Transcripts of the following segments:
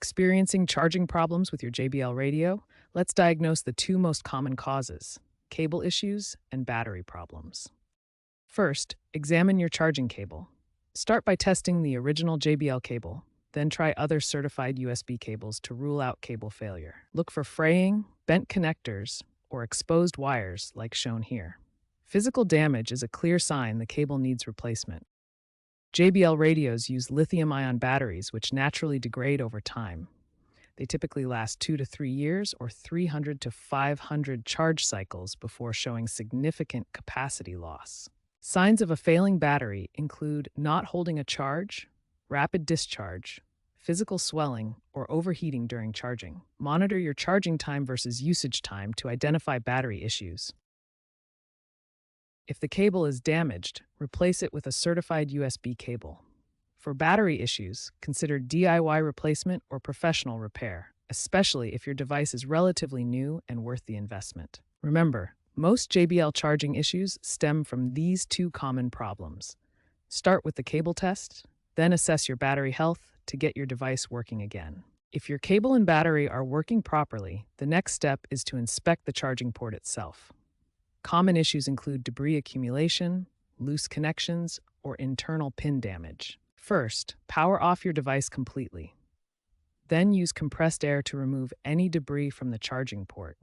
Experiencing charging problems with your JBL radio? Let's diagnose the two most common causes: cable issues and battery problems. First, examine your charging cable. Start by testing the original JBL cable, then try other certified USB cables to rule out cable failure. Look for fraying, bent connectors, or exposed wires like shown here. Physical damage is a clear sign the cable needs replacement. JBL radios use lithium-ion batteries which naturally degrade over time. They typically last 2 to 3 years or 300 to 500 charge cycles before showing significant capacity loss. Signs of a failing battery include not holding a charge, rapid discharge, physical swelling, or overheating during charging. Monitor your charging time versus usage time to identify battery issues. If the cable is damaged, replace it with a certified USB cable. For battery issues, consider DIY replacement or professional repair, especially if your device is relatively new and worth the investment. Remember, most JBL charging issues stem from these two common problems. Start with the cable test, then assess your battery health to get your device working again. If your cable and battery are working properly, the next step is to inspect the charging port itself. Common issues include debris accumulation, loose connections, or internal pin damage. First, power off your device completely. Then use compressed air to remove any debris from the charging port.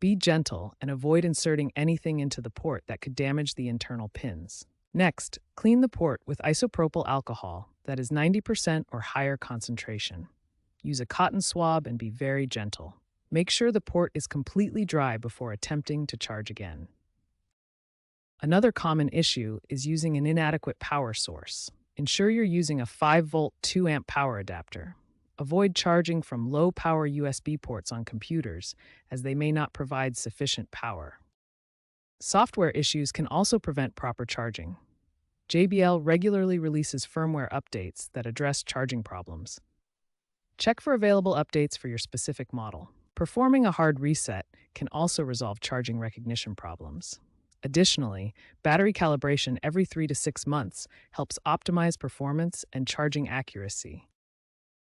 Be gentle and avoid inserting anything into the port that could damage the internal pins. Next, clean the port with isopropyl alcohol that is 90% or higher concentration. Use a cotton swab and be very gentle. Make sure the port is completely dry before attempting to charge again. Another common issue is using an inadequate power source. Ensure you're using a 5-volt 2-amp power adapter. Avoid charging from low-power USB ports on computers, as they may not provide sufficient power. Software issues can also prevent proper charging. JBL regularly releases firmware updates that address charging problems. Check for available updates for your specific model. Performing a hard reset can also resolve charging recognition problems. Additionally, battery calibration every 3 to 6 months helps optimize performance and charging accuracy.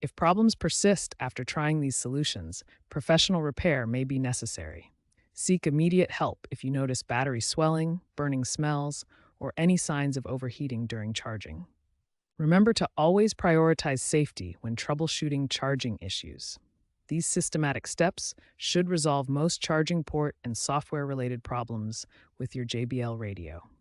If problems persist after trying these solutions, professional repair may be necessary. Seek immediate help if you notice battery swelling, burning smells, or any signs of overheating during charging. Remember to always prioritize safety when troubleshooting charging issues. These systematic steps should resolve most charging port and software-related problems with your JBL radio.